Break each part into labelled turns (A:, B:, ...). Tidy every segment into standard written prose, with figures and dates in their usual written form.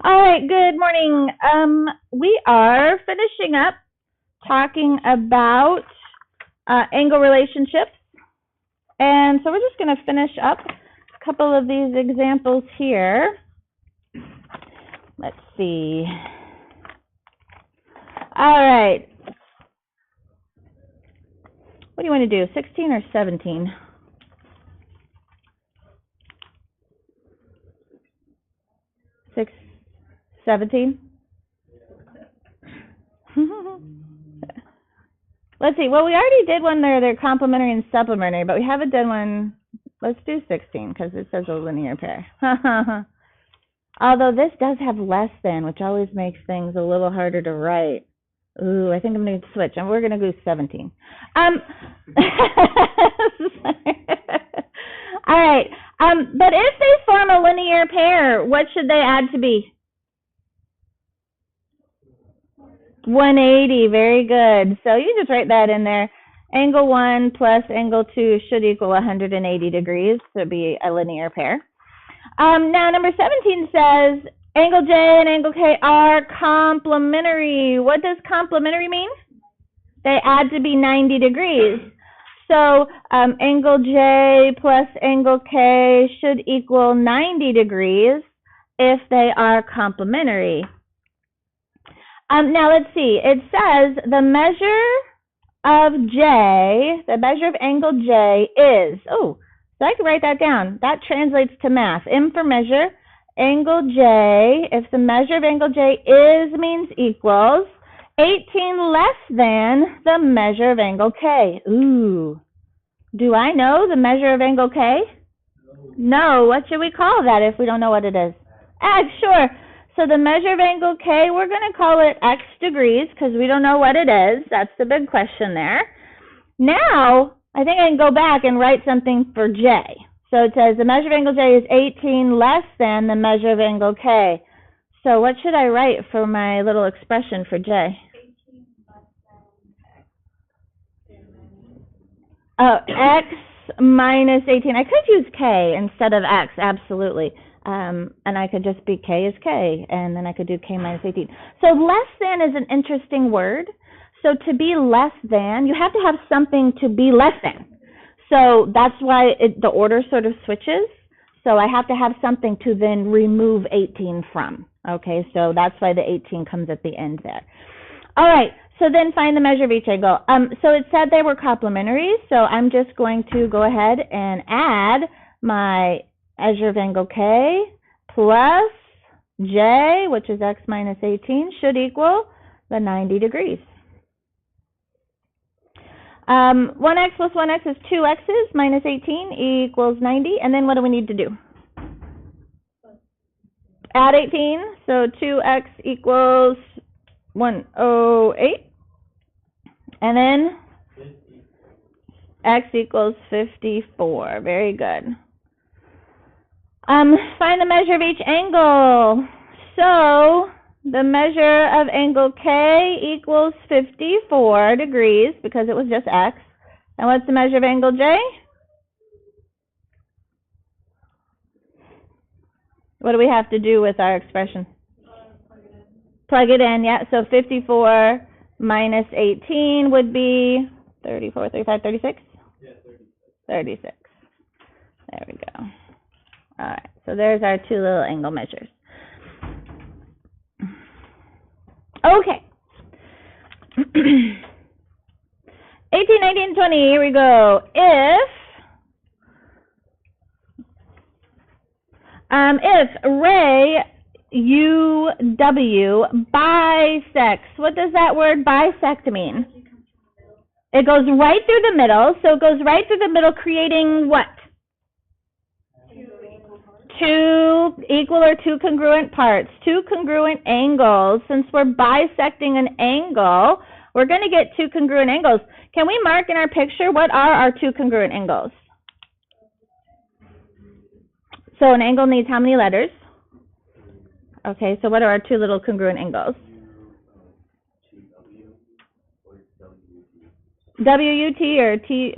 A: All right, good morning. We are finishing up talking about angle relationships. And so we're just going to finish up a couple of these examples here. Let's see. All right. What do you want to do, 16 or 17? 17? Let's see. Well, we already did one there. They're complementary and supplementary, but we haven't done one. Let's do 16 because it says a linear pair. Although this does have less than, which always makes things a little harder to write. Ooh, I think I'm going to switch, and we're going to go 17. All right. But if they form a linear pair, what should they add to be? 180. Very good. So you just write that in there. Angle 1 plus angle 2 should equal 180 degrees to be a linear pair. Now, number 17 says angle J and angle K are complementary. What does complementary mean? They add to be 90 degrees. So angle J plus angle K should equal 90 degrees if they are complementary. Now, let's see. It says the measure of angle J is, so I can write that down. That translates to math. M for measure, angle J, if the measure of angle J is means equals 18 less than the measure of angle K. Ooh. Do I know the measure of angle K? No. What should we call that if we don't know what it is? X, sure. So the measure of angle K, we're going to call it X degrees because we don't know what it is. That's the big question there. Now, I think I can go back and write something for J. So it says the measure of angle J is 18 less than the measure of angle K. So what should I write for my little expression for J? Oh, X minus 18. I could use K instead of X, absolutely. And I could just be K is K, and then I could do K minus 18. So less than is an interesting word. So to be less than, you have to have something to be less than. So that's why the order sort of switches. So I have to have something to then remove 18 from. Okay, so that's why the 18 comes at the end there. All right, so then find the measure of each angle. So it said they were complementary, so I'm just going to go ahead and add my measure of angle K plus J, which is X minus 18, should equal the 90 degrees. 1x plus 1x is 2x's minus 18 equals 90. And then what do we need to do? Add 18. So 2x equals 108. And then x equals 54. Very good. Find the measure of each angle. So the measure of angle K equals 54 degrees because it was just X. And what's the measure of angle J? What do we have to do with our expression? Plug it in, yeah. So 54 minus 18 would be 34, 35, 36? Yeah, 36. There we go. All right, so there's our two little angle measures. Okay. 18, 19, 20, here we go. If Ray UW bisects, what does that word bisect mean? It goes right through the middle, so it goes right through the middle, creating what? Two equal or two congruent parts, two congruent angles. Since we're bisecting an angle, we're going to get two congruent angles. Can we mark in our picture what are our two congruent angles? So an angle needs how many letters? Okay, so what are our two little congruent angles? WUT or T,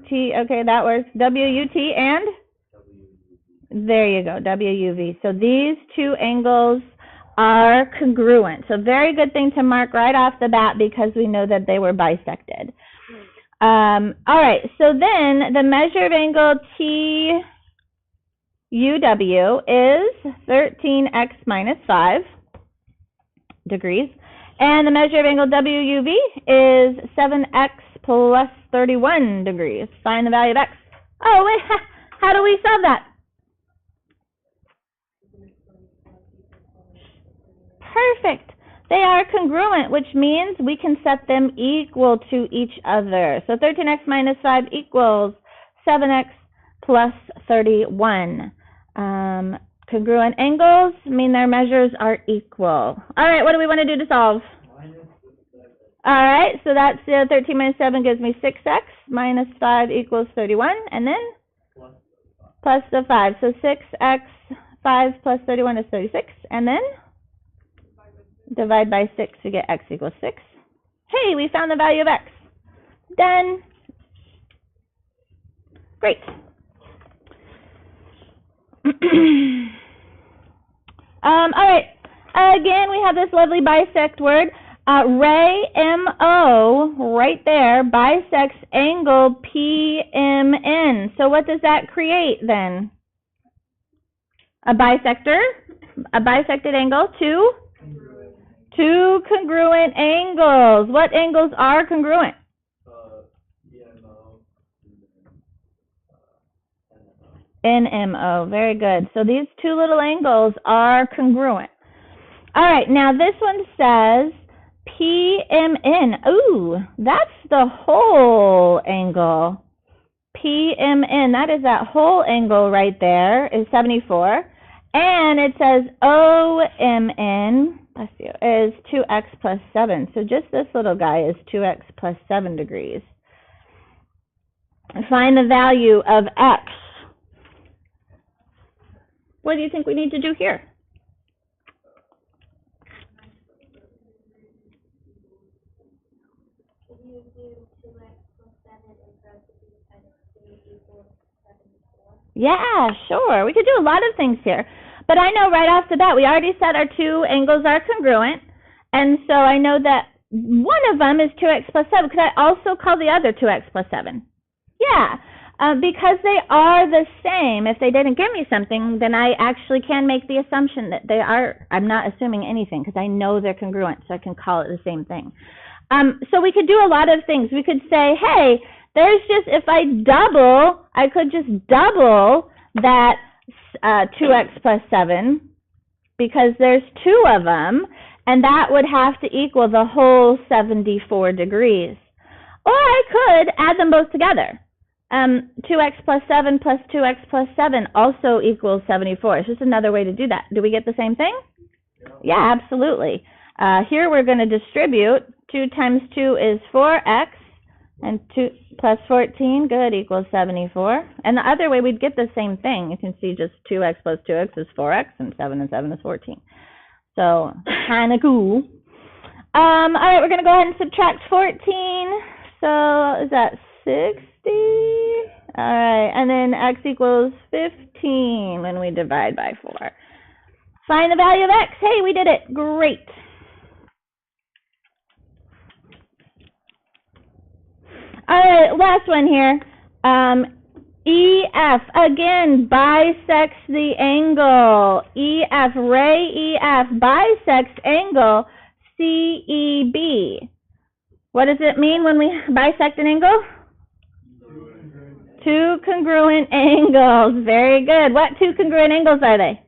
A: T, okay, that works. WUT and? There you go, WUV. So these two angles are congruent. So very good thing to mark right off the bat because we know that they were bisected. All right, so then the measure of angle TUW is 13x minus 5 degrees. And the measure of angle WUV is 7x plus 31 degrees. Find the value of x. Oh, wait, how do we solve that? Perfect. They are congruent, which means we can set them equal to each other. So 13x minus 5 equals 7x plus 31. Congruent angles mean their measures are equal. All right, what do we want to do to solve? All right, so that's 13 minus 7 gives me 6x minus 5 equals 31, and then plus the 5. So 6x, 5 plus 31 is 36, and then divide by 6 to get x equals 6. Hey, we found the value of x. Done. Great. All right. Again, we have this lovely bisect word. Ray MO, right there, bisects angle PMN. So what does that create then? A bisector, a bisected angle, two congruent angles. What angles are congruent? NMO, very good. So these two little angles are congruent. All right, now this one says PMN. Ooh, that's the whole angle. PMN, that is that whole angle right there, is 74. And it says OMN, let's see, is 2x plus 7. So just this little guy is 2x plus 7 degrees. Find the value of x. What do you think we need to do here? Yeah, sure. We could do a lot of things here. But I know right off the bat, we already said our two angles are congruent. And so I know that one of them is 2x plus 7. Could I also call the other 2x plus 7? Yeah, because they are the same. If they didn't give me something, then I actually can make the assumption that they are. I'm not assuming anything because I know they're congruent, so I can call it the same thing. So we could do a lot of things. We could say, hey, there's just, if I could just double that 2x plus 7 because there's two of them, and that would have to equal the whole 74 degrees. Or I could add them both together. 2x plus 7 plus 2x plus 7 also equals 74. It's just another way to do that. Do we get the same thing? Yeah, absolutely. Here we're going to distribute. 2 times 2 is 4x, and 2 plus 14, good, equals 74. And the other way, we'd get the same thing. You can see just 2x plus 2x is 4x, and 7 is 14. So, kind of cool. All right, we're going to go ahead and subtract 14. So, is that 60? All right, and then x equals 15 when we divide by 4. Find the value of x. Hey, we did it. Great. All right, last one here. EF, again, bisects the angle. EF, ray EF, bisects angle CEB. What does it mean when we bisect an angle? Two congruent angles. Very good. What two congruent angles are they?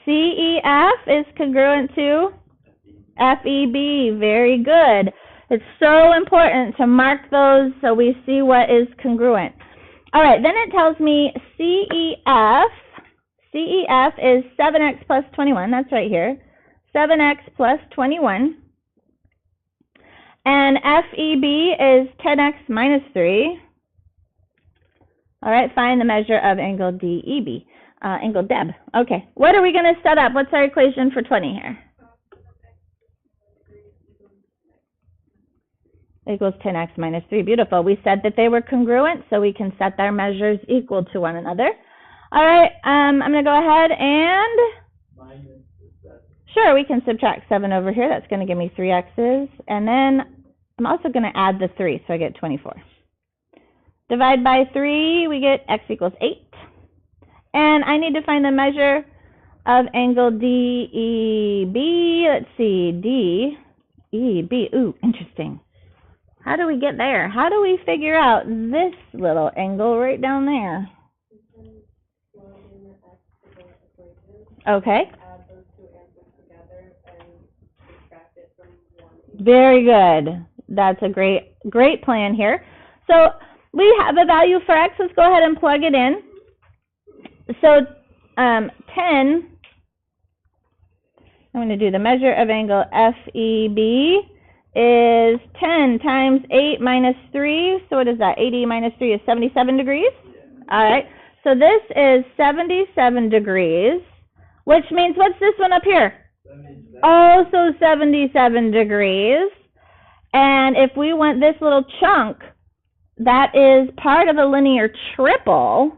A: CEF is congruent to FEB. Very good. It's so important to mark those so we see what is congruent. All right, then it tells me CEF is 7x plus 21. That's right here. 7x plus 21. And FEB is 10x minus 3. All right, find the measure of angle DEB, angle DEB. Okay, what are we going to set up? What's our equation for 20 here? Equals 10x minus 3. Beautiful. We said that they were congruent, so we can set their measures equal to one another. All right, I'm going to go ahead and Or we can subtract 7 over here. That's going to give me 3x's. And then I'm also going to add the 3, so I get 24. Divide by 3, we get x equals 8. And I need to find the measure of angle DEB. Let's see, DEB. Ooh, interesting. How do we get there? How do we figure out this little angle right down there? Okay. Very good. That's a great plan here. So we have a value for x. Let's go ahead and plug it in. So 10, I'm going to do the measure of angle FEB is 10 times 8 minus 3. So what is that? 80 minus 3 is 77 degrees. All right. So this is 77 degrees, which means what's this one up here? 77. Also 77 degrees. And if we want this little chunk, that is part of a linear triple.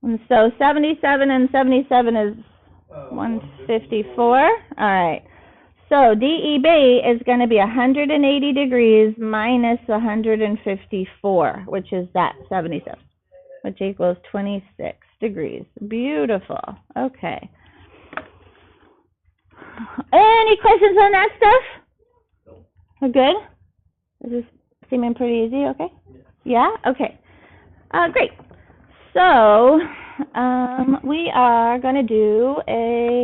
A: And so 77 and 77 is 154. All right. So DEB is going to be 180 degrees minus 154, which is that 77, which equals 26 degrees. Beautiful. Okay. Any questions on that stuff? We're good? Is this seeming pretty easy? Okay. Yeah? Okay. Great. So we are going to do a